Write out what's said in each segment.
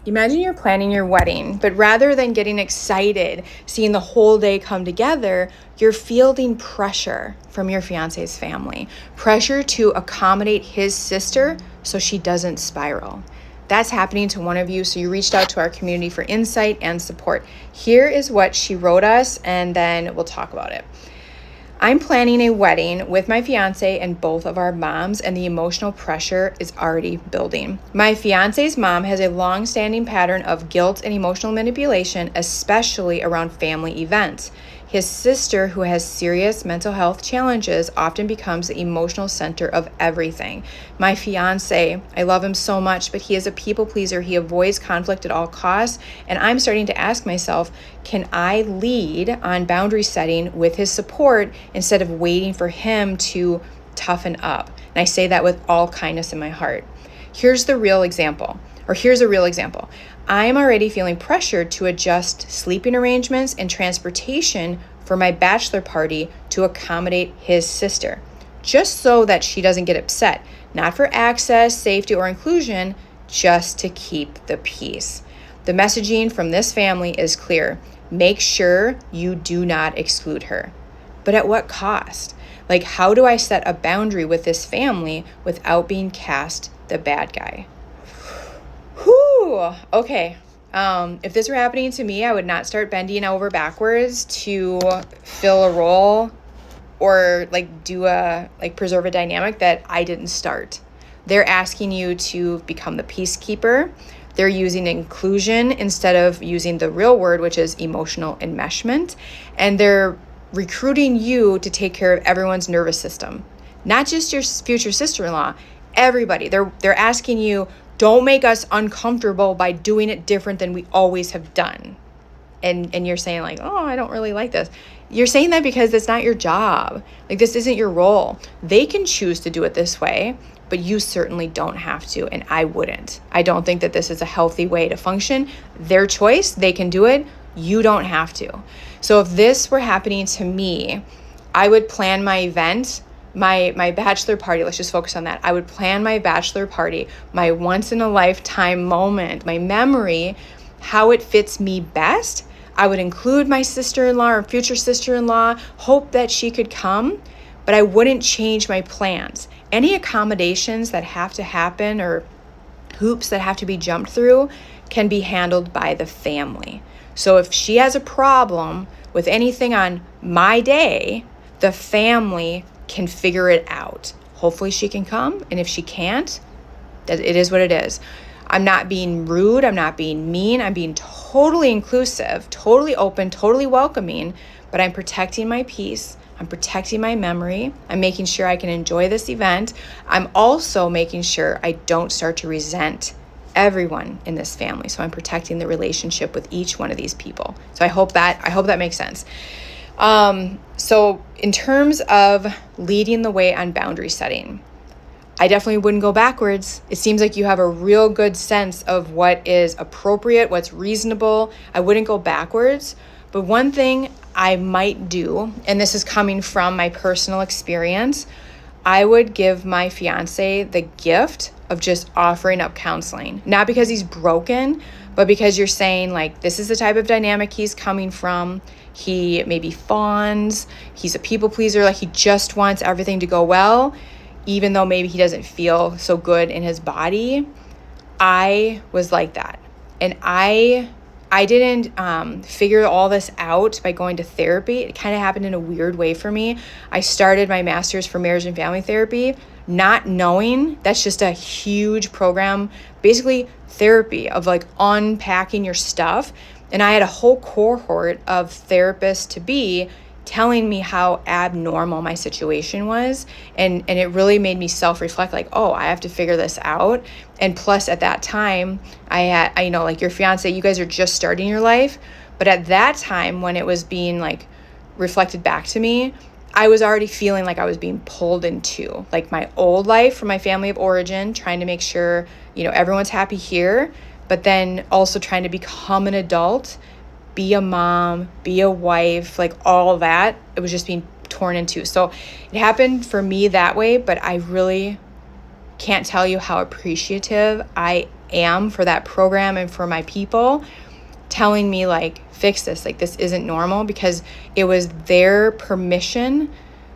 Imagine you're planning your wedding, but rather than getting excited, seeing the whole day come together, you're fielding pressure from your fiance's family, pressure to accommodate his sister so she doesn't spiral. That's happening to one of you, so you reached out to our community for insight and support. Here is what she wrote us, and then we'll talk about it. I'm planning a wedding with my fiance and both of our moms, and the emotional pressure is already building. My fiance's mom has a long-standing pattern of guilt and emotional manipulation, especially around family events. His sister, who has serious mental health challenges, often becomes the emotional center of everything. My fiance, I love him so much, but he is a people pleaser. He avoids conflict at all costs. And I'm starting to ask myself, can I lead on boundary setting with his support instead of waiting for him to toughen up? And I say that with all kindness in my heart. Here's a real example. I'm already feeling pressured to adjust sleeping arrangements and transportation for my bachelor party to accommodate his sister, just so that she doesn't get upset, not for access, safety, or inclusion, just to keep the peace. The messaging from this family is clear. Make sure you do not exclude her. But at what cost? Like, how do I set a boundary with this family without being cast the bad guy? Whew, okay. If this were happening to me, I would not start bending over backwards to fill a role or preserve a dynamic that I didn't start. They're asking you to become the peacekeeper. They're using inclusion instead of using the real word, which is emotional enmeshment. And they're recruiting you to take care of everyone's nervous system, not just your future sister-in-law, everybody. They're asking you, don't make us uncomfortable by doing it different than we always have done. And you're saying like, oh, I don't really like this. You're saying that because it's not your job. Like, this isn't your role. They can choose to do it this way, but you certainly don't have to, and I wouldn't. I don't think that this is a healthy way to function. Their choice, they can do it. You don't have to. So if this were happening to me, I would plan my event, my bachelor party. Let's just focus on that. I would plan my bachelor party, my once in a lifetime moment, my memory, how it fits me best. I would include my sister-in-law or future sister-in-law, hope that she could come, but I wouldn't change my plans. Any accommodations that have to happen or hoops that have to be jumped through can be handled by the family. So if she has a problem with anything on my day, the family can figure it out. Hopefully she can come, and if she can't, it is what it is. I'm not being rude, I'm not being mean, I'm being totally inclusive, totally open, totally welcoming, but I'm protecting my peace, I'm protecting my memory, I'm making sure I can enjoy this event. I'm also making sure I don't start to resent everyone in this family. So I'm protecting the relationship with each one of these people. So I hope that makes sense. So in terms of leading the way on boundary setting, I definitely wouldn't go backwards. It seems like you have a real good sense of what is appropriate, what's reasonable. I wouldn't go backwards. But one thing I might do, and this is coming from my personal experience, I would give my fiance the gift of just offering up counseling. Not because he's broken, but because you're saying, like, this is the type of dynamic he's coming from. He maybe fawns. He's a people pleaser. Like, he just wants everything to go well, even though maybe he doesn't feel so good in his body. I was like that. And I didn't figure all this out by going to therapy. It kind of happened in a weird way for me. I started my master's for marriage and family therapy, not knowing that's just a huge program, basically therapy of like unpacking your stuff. And I had a whole cohort of therapists to be telling me how abnormal my situation was. And it really made me self-reflect, like, oh, I have to figure this out. And plus at that time, I like your fiance, you guys are just starting your life. But at that time, when it was being like reflected back to me, I was already feeling like I was being pulled into like my old life from my family of origin, trying to make sure, everyone's happy here, but then also trying to become an adult, be a mom, be a wife, like all that. It was just being torn into. So it happened for me that way, but I really can't tell you how appreciative I am for that program and for my people, telling me like, fix this, like this isn't normal, because it was their permission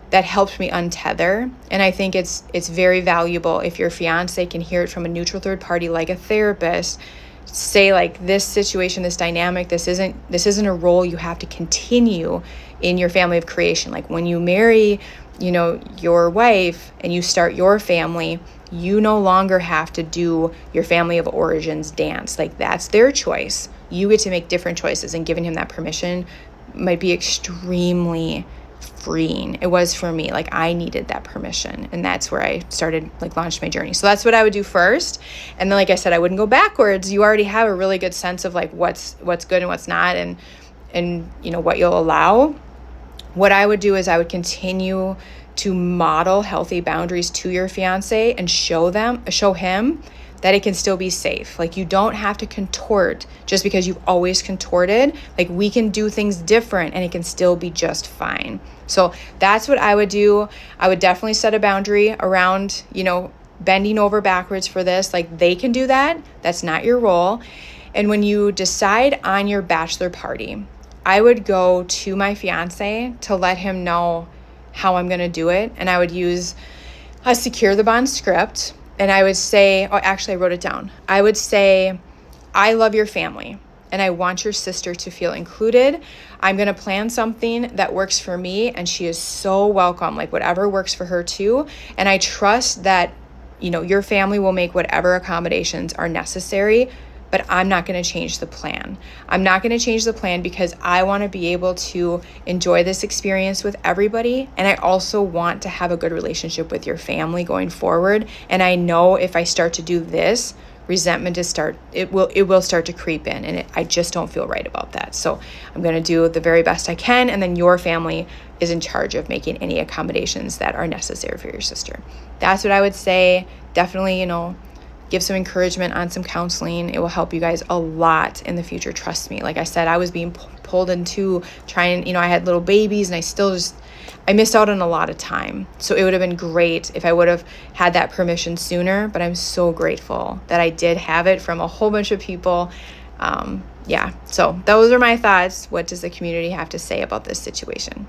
that helped me untether. And I think it's very valuable if your fiance can hear it from a neutral third party, like a therapist, say like, this situation, this dynamic, this isn't a role you have to continue in your family of creation. Like when you marry, your wife and you start your family, you no longer have to do your family of origins dance. Like that's their choice. You get to make different choices, and giving him that permission might be extremely freeing. It was for me. Like I needed that permission, and that's where I started, like, launched my journey. So that's what I would do first. And then, like I said, I wouldn't go backwards. You already have a really good sense of like what's good and what's not, and what you'll allow. What I would do is I would continue to model healthy boundaries to your fiance and show him that it can still be safe. Like you don't have to contort just because you've always contorted. Like we can do things different and it can still be just fine. So that's what I would do. I would definitely set a boundary around, bending over backwards for this. Like they can do that. That's not your role. And when you decide on your bachelor party, I would go to my fiance to let him know how I'm going to do it. And I would use a secure the bond script. And I would say, actually I wrote it down. I would say, I love your family and I want your sister to feel included. I'm going to plan something that works for me, and she is so welcome, like whatever works for her too. And I trust that, your family will make whatever accommodations are necessary, but I'm not going to change the plan. I'm not going to change the plan because I want to be able to enjoy this experience with everybody. And I also want to have a good relationship with your family going forward. And I know if I start to do this, resentment will start to creep in, and I just don't feel right about that. So I'm going to do the very best I can. And then your family is in charge of making any accommodations that are necessary for your sister. That's what I would say. Definitely, give some encouragement on some counseling. It will help you guys a lot in the future. Trust me. Like I said, I was being pulled into trying, I had little babies, and I missed out on a lot of time. So it would have been great if I would have had that permission sooner, but I'm so grateful that I did have it from a whole bunch of people. So those are my thoughts. What does the community have to say about this situation?